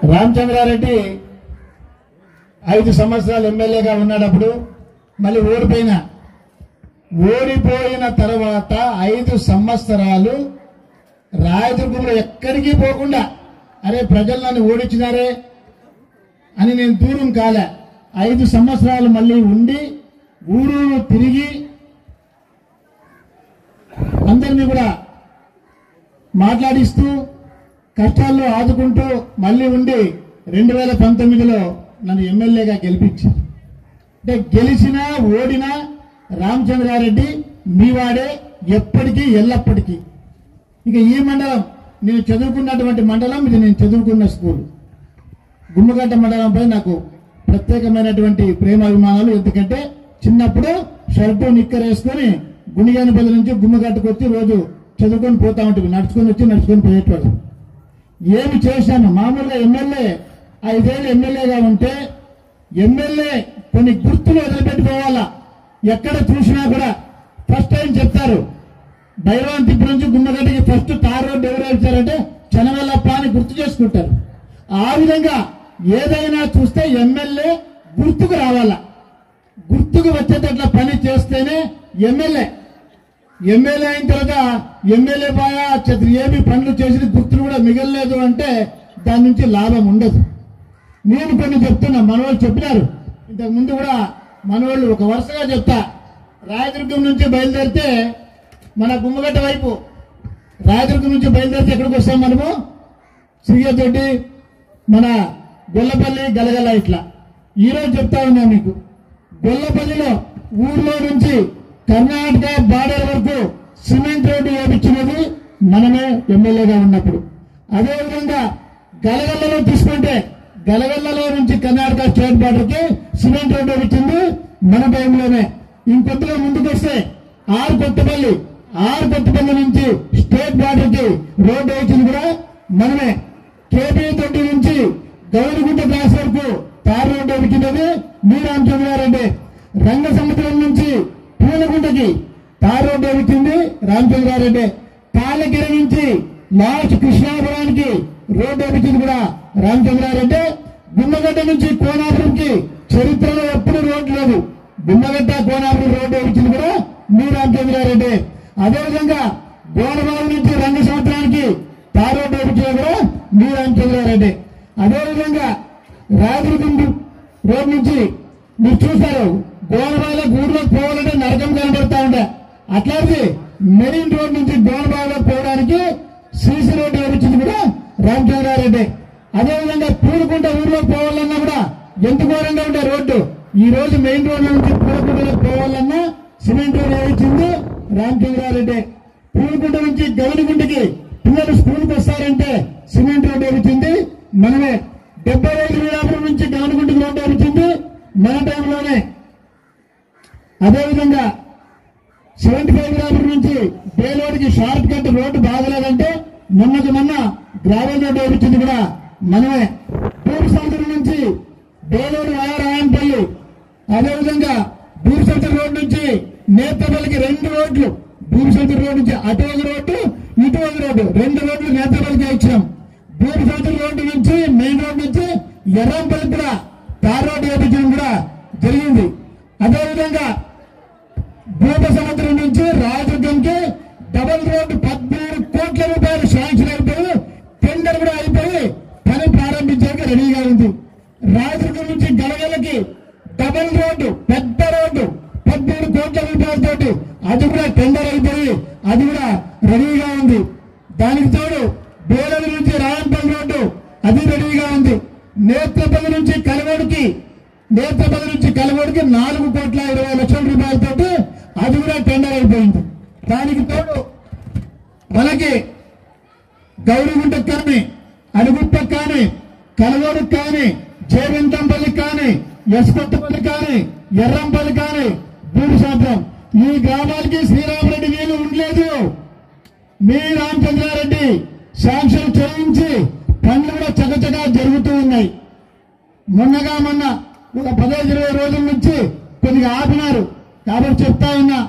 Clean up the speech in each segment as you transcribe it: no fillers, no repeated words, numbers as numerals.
రామచంద్రారెడ్డి 5 సంవత్సరాలు ఎమ్మెల్యేగా ఉన్నప్పుడు మళ్ళీ ఓడిపోయిన తర్వాత 5 సంవత్సరాలు రాయదుర్గంలో ఎక్కడికి పోకుండా అరే ప్రజలు నన్ను ఓడించినారే అని నేను దూరం కాలే. 5 సంవత్సరాలు మళ్ళీ ఉండి ఊరు తిరిగి అందరినీ కూడా మాట్లాడిస్తూ కష్టాల్లో ఆదుకుంటూ మళ్ళీ ఉండి 2019లో నన్ను ఎమ్మెల్యేగా గెలిపించారు. అంటే గెలిచినా ఓడినా రామచంద్రారెడ్డి మీవాడే ఎప్పటికీ ఎల్లప్పటికీ. ఇక ఈ మండలం నేను చదువుకున్నటువంటి మండలం, ఇది నేను చదువుకున్న స్కూల్. గుమ్మగడ్డ మండలంపై నాకు ప్రత్యేకమైనటువంటి ప్రేమాభిమానాలు. ఎందుకంటే చిన్నప్పుడు షర్టు నిక్కర్ వేసుకొని గుణిగానిపల్లి నుంచి గుమ్మగడ్డకు వచ్చి రోజు చదువుకొని పోతా ఉంటుంది. నడుచుకొని పోయేటవాడు. ఏమి చేశాను? మామూలుగా ఎమ్మెల్యే 5 ఏళ్ళు ఎమ్మెల్యేగా ఉంటే ఎమ్మెల్యే కొన్ని గుర్తులు వదిలిపెట్టుకోవాలా. ఎక్కడ చూసినా కూడా ఫస్ట్ టైం చెప్తారు, బైరాన్ తిప్పు నుంచి గుమ్మగడ్డకి ఫస్ట్ తార్ రోడ్డు ఎవరు వేశారంటే చనవల్లప్ప అని గుర్తు చేసుకుంటారు. ఆ విధంగా ఏదైనా చూస్తే ఎమ్మెల్యే గుర్తుకు రావాలా. గుర్తుకు వచ్చేటట్ల పని చేస్తేనే ఎమ్మెల్యే అయిన తర్వాత ఎమ్మెల్యే బాగా ఏమి పనులు చేసిన గుర్తులు కూడా మిగలలేదు అంటే దాని నుంచి లాభం ఉండదు. నేను కొన్ని చెప్తున్నా, మనవాళ్ళు చెప్పినారు ఇంతకు ముందు కూడా. మనవాళ్ళు ఒక వరుసగా చెప్తా. రాయదుర్గం నుంచి బయలుదేరితే మన గుమ్మగడ్డ వైపు, రాయదుర్గం నుంచి బయలుదేరితే ఎక్కడికి వస్తాం మనము? శ్రీయతోటి, మన గొల్లపల్లి, గలగల. ఇట్లా ఈరోజు చెప్తా ఉన్నా మీకు, గొల్లపల్లిలో ఊర్లో నుంచి కర్ణాటక బార్డర్ వరకు సిమెంట్ రోడ్డు వేయించినది మనమే ఎమ్మెల్యేగా ఉన్నప్పుడు. అదేవిధంగా గలగల్లలో తీసుకుంటే గలగల్లలో నుంచి కర్ణాటక స్టేట్ బార్డర్కి సిమెంట్ రోడ్డు వేయించింది మన టైంలోనే. ఇంకొద్దిగా ముందుకు వస్తే ఆరు కొత్తపల్లి నుంచి స్టేట్ బార్డర్కి రోడ్డు వేయించింది కూడా మనమే. కేపీ తొట్టి నుంచి గౌరిగుంట క్రాస్ వరకు తార్ రోడ్డు వేయించినది మీ రామచంద్రారెడ్డి. రంగసముద్రం నుంచి పూలగుంటకి తార్ రోడ్డు వేయించింది రామచంద్రారెడ్డి. కాలగిరి నుంచి లాస్ట్ కృష్ణాపురానికి రోడ్డు వేయించింది కూడా రామచంద్రారెడ్డి. గుమ్మగడ్డ నుంచి కోనాపురంకి చరిత్రలో ఎప్పుడు రోడ్డు లేదు. గుమ్మగడ్డ కోనాపురం రోడ్డు వేయించింది కూడా మీ రామచంద్రారెడ్డి. అదేవిధంగా గోడబాబు నుంచి రంగసముద్రానికి తార్ రోడ్డు వేయించింది కూడా మీ రామచంద్రారెడ్డి. అదేవిధంగా రాయదుర్గం రోడ్ నుంచి మీరు చూస్తారు, గోడబాబులకు ఊర్లోకి పోవాలంటే నరకం కనబడతా ఉండే. అట్లాంటి మెయిన్ రోడ్ నుంచి గోడబాబులోకి పోవడానికి సీసీ రోడ్డు వేయించింది కూడా రామచంద్రారెడ్డి. అదేవిధంగా పూలకుంట ఊర్లోకి పోవాలన్నా కూడా ఎంత ఘోరంగా ఉండే రోడ్డు. ఈ రోజు మెయిన్ రోడ్ నుంచి పూలకుంటలోకి పోవాలన్నా సిమెంట్ రోడ్ వేయించింది రామచంద్రారెడ్డి. పూలకుంట నుంచి గౌరిగుంటకి పిల్లలు స్కూల్కి వస్తారంటే సిమెంట్ రోడ్డు వేయించింది మనమే. 75 వీరాపురం నుంచి గౌరిగుంటకి రోడ్డు వేయించింది మన టైంలోనే. అదేవిధంగా 75 వీరాపురం నుంచి బేలోడికి షార్ట్ కట్ రోడ్డు బాగలేదంటే మొన్న గ్రావెల్ రోడ్డు వేయించింది కూడా మనమే. బూరుసముద్రం నుంచి బేలోడు రాయనపల్లి, అదేవిధంగా బూరుసముద్రం రోడ్డు నుంచి నేతపల్లికి 2 రోడ్లు. బూరుసముద్రం రోడ్డు నుంచి అటు ఒక రోడ్డు, ఇటు ఒక రోడ్డు, 2 రోడ్లు నేతపల్లికి ఇచ్చాం. బూరుసముద్రం రోడ్డు నుంచి మెయిన్ రోడ్డు నుంచి ఎర్రంపల్లి కూడా తార్ రోడ్డు వేయించడం కూడా జరిగింది. అదేవిధంగా భూపసముద్రం నుంచి రాయదుర్గంకి డబుల్ రోడ్డు 13 కోట్ల రూపాయలు శాంక్షన్ అయిపోయి టెండర్ కూడా అయిపోయి పని ప్రారంభించడానికి రెడీగా ఉంది. రాయదుర్గం నుంచి గలగలకి డబుల్ రోడ్డు, పెద్ద రోడ్డు 13 కోట్ల రూపాయలతోటి అది కూడా టెండర్ అయిపోయి అది కూడా రెడీగా ఉంది. దానికి తోడు బేలూరు నుంచి రాయంపల్లి రోడ్డు అది రెడీగా ఉంది. నేత్రపల్లి నుంచి కలవడికి 4,20,00,000 రూపాయలతోటి అది కూడా టెండర్ అయిపోయింది. దానికి తోడు మనకి గౌరిగుంటకు కానీ, అడుగుట్టకు కానీ, కలవోడుకు కానీ, జయవింతంపల్లికి కానీ, ఎస్కొత్తపల్లి కానీ, ఎర్రంపల్లి కానీ, భూమిశాంతం ఈ గ్రామాలకి శ్రీరామరెడ్డి నీళ్లు ఉండలేదు. మీ రామచంద్రారెడ్డి శాంక్షన్ చేయించి పనులు కూడా చకచకా జరుగుతూ ఉన్నాయి. మొన్న ఒక 15-20 రోజుల నుంచి కొద్దిగా ఆపినారు. కాబట్టి చెప్తా ఉన్నా,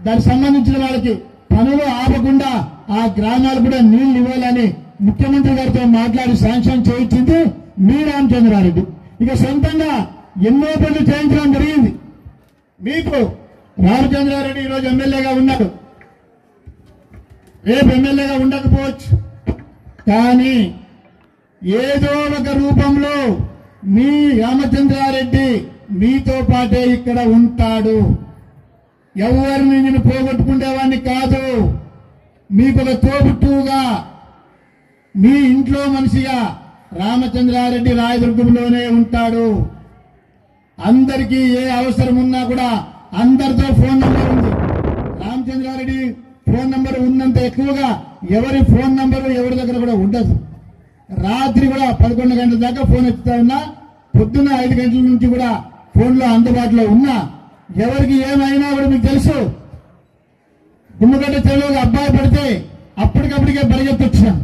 దానికి సంబంధించిన వాళ్ళకి పనులు ఆపకుండా ఆ గ్రామాలు కూడా నీళ్లు ఇవ్వాలని ముఖ్యమంత్రి గారితో మాట్లాడి శాంక్షన్ చేయించింది మీ రామచంద్రారెడ్డి. ఇక సొంతంగా ఎన్నో పనులు చేయించడం జరిగింది. మీకు రామచంద్రారెడ్డి ఈరోజు ఎమ్మెల్యేగా ఉన్నాడు, రేపు ఎమ్మెల్యేగా ఉండకపోవచ్చు. కానీ ఏదో ఒక రూపంలో మీ రామచంద్రారెడ్డి మీతో పాటే ఇక్కడ ఉంటాడు. ఎవరిని నేను పోగొట్టుకునేవాడిని కాదు. మీకు ఒక తోబుట్టువుగా, మీ ఇంట్లో మనిషిగా రామచంద్రారెడ్డి రాయదుర్గంలోనే ఉంటాడు. అందరికీ ఏ అవసరం ఉన్నా కూడా అందరితో ఫోన్ నంబర్ ఉంది. రామచంద్రారెడ్డి ఫోన్ నంబర్ ఉన్నంత ఎక్కువగా ఎవరి ఫోన్ నంబరు ఎవరి దగ్గర కూడా ఉండదు. రాత్రి కూడా 11 గంటల దాకా ఫోన్ ఎత్తుతా ఉన్నా, పొద్దున్న 5 గంటల నుంచి కూడా ఫోన్లో అందుబాటులో ఉన్నా. ఎవరికి ఏమైనా కూడా మీకు తెలుసు. గుమ్మగడ్డ చెరువులో అబ్బాయి పడితే అప్పటికప్పటికే పరిగెత్తొచ్చినాం.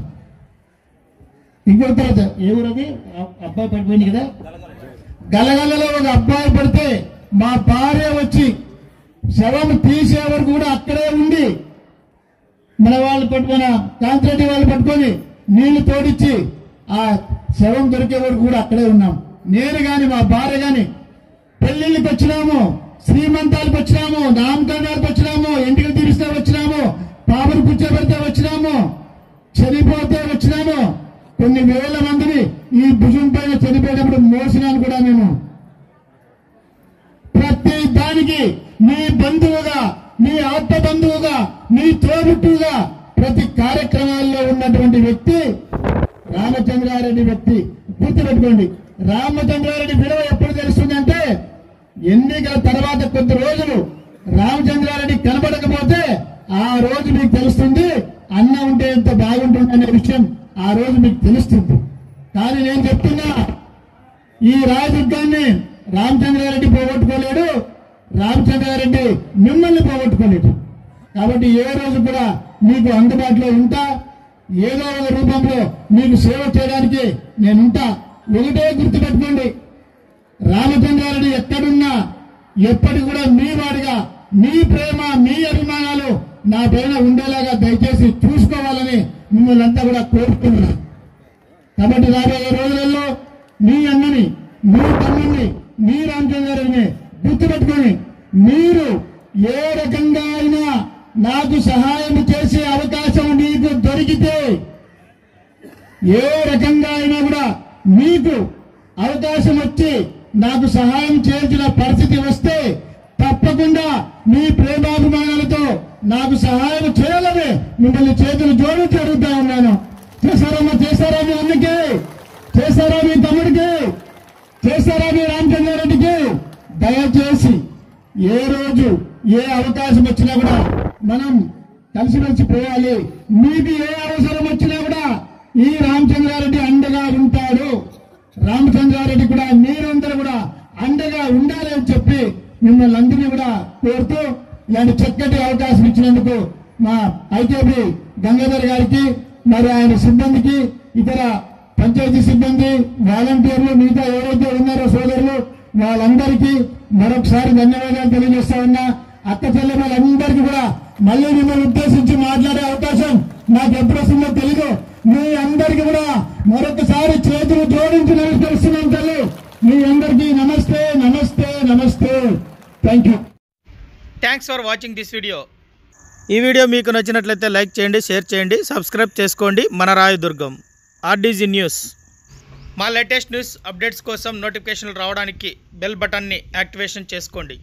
ఇంకొక తర్వాత ఏ ఊరది అబ్బాయి పడిపోయింది కదా, గలగలలో ఒక అబ్బాయి పడితే మా భార్య వచ్చి శవం తీసే వరకు కూడా అక్కడే ఉండి మన వాళ్ళు పట్టుకున్న కాంతిరెడ్డి వాళ్ళు పట్టుకొని నీళ్లు తోడిచ్చి ఆ శవం దొరికే వరకు కూడా అక్కడే ఉన్నాం. నేను గాని మా భార్య గాని పెళ్లిళ్ళకి వచ్చినాము, శ్రీమంతాలకు వచ్చినాము, నామకరణాలకు వచ్చినాము, ఇంటికి తీరిస్తే వచ్చినాము, పాపను కూర్చోబెడితే వచ్చినాము, చనిపోతే వచ్చినాము. కొన్ని వేల మందిని ఈ భుజం పైన చనిపోయేటప్పుడు మోసినాను కూడా నేను. ప్రతి దానికి మీ బంధువుగా, మీ ఆత్మ బంధువుగా, మీ తోబుట్టుగా ప్రతి కార్యక్రమాల్లో ఉన్నటువంటి వ్యక్తి రామచంద్రారెడ్డి వ్యక్తి. గుర్తుపెట్టుకోండి, రామచంద్రారెడ్డి విలువ ఎప్పుడు తెలుస్తుందంటే ఎన్నికల తర్వాత కొద్ది రోజులు రామచంద్రారెడ్డి కనబడకపోతే ఆ రోజు మీకు తెలుస్తుంది అన్న ఉంటే ఎంత బాగుంటుంది అనే విషయం ఆ రోజు మీకు తెలుస్తుంది. కానీ నేను చెప్తున్నా, ఈ రాయదుర్గాన్ని రామచంద్రారెడ్డి పోగొట్టుకోలేడు, రామచంద్రారెడ్డి మిమ్మల్ని పోగొట్టుకోలేడు. కాబట్టి ఏ రోజు కూడా మీకు అందుబాటులో ఉంటా, ఏదో ఒక రూపంలో మీకు సేవ చేయడానికి నేనుంటా. ఒకటే గుర్తుపెట్టుకోండి, రామచంద్రారెడ్డి ఎక్కడున్నా ఎప్పటి కూడా మీ వాడిగా, మీ ప్రేమ, మీ అభిమానాలు నా పైన ఉండేలాగా దయచేసి చూసుకోవాలని మిమ్మల్ని అంతా కూడా కోరుకుంటున్నా. కాబట్టి రాబోయే రోజులలో మీ అన్నని, మీ తమ్ముడిని, మీ రామచంద్రారెడ్డిని గుర్తుపెట్టుకొని మీరు ఏ రకంగా అయినా నాకు సహాయం చేసే అవకాశం మీకు దొరికితే, ఏ రకంగా అయినా కూడా మీకు అవకాశం వచ్చి నాకు సహాయం చేయాల్సిన పరిస్థితి వస్తే తప్పకుండా మీ ప్రేమాభిమానాలతో నాకు సహాయం చేయాలని మిమ్మల్ని చేతులు జోడించి అడుగుతా ఉన్నాను. చేశారమ్మా, చేశారా మీ అన్నకి, చేశారా మీ తమ్ముడికి, చేశారా మీ రామచంద్రారెడ్డికి? దయచేసి ఏ రోజు ఏ అవకాశం వచ్చినా కూడా మనం కలిసిమెలిసి పోవాలి. మీకు ఏ అవసరం వచ్చినా కూడా ఈ రామచంద్రారెడ్డి అండగా ఉంటాడు. రామచంద్రారెడ్డి కూడా మీరందరూ కూడా అండగా ఉండాలి అని చెప్పి మిమ్మల్ని అందరినీ కూడా కోరుతూ ఇలాంటి చక్కటి అవకాశం ఇచ్చినందుకు మా ఐకేబీ గంగాధర్ గారికి, మరి ఆయన సిబ్బందికి, ఇతర పంచాయతీ సిబ్బంది, వాలంటీర్లు, మిగతా ఎవరైతే ఉన్నారో సోదరులు వాళ్ళందరికీ మరొకసారి ధన్యవాదాలు తెలియజేస్తా ఉన్నా. అక్క చెల్లెమ్మలందరికీ కూడా మళ్ళీ మిమ్మల్ని ఉద్దేశించి మాట్లాడే అవకాశం నాకు ఎప్పుడు వస్తుందో తెలీదు. మీ అందరికీ కూడా మరొకసారి చేతులు జోడించి నమస్కరిస్తున్నాం తల్లి. మీ అందరికీ నమస్తే, నమస్తే, నమస్తే. Thank you. Thanks for watching this video. ఈ వీడియో మీకు నచ్చినట్లయితే లైక్ చేయండి, షేర్ చేయండి, సబ్స్క్రైబ్ చేసుకోండి. మన రాయదుర్గం ఆర్డీజీ న్యూస్. మా లేటెస్ట్ న్యూస్ అప్డేట్స్ కోసం నోటిఫికేషన్లు రావడానికి బెల్ బటన్ని యాక్టివేషన్ చేసుకోండి.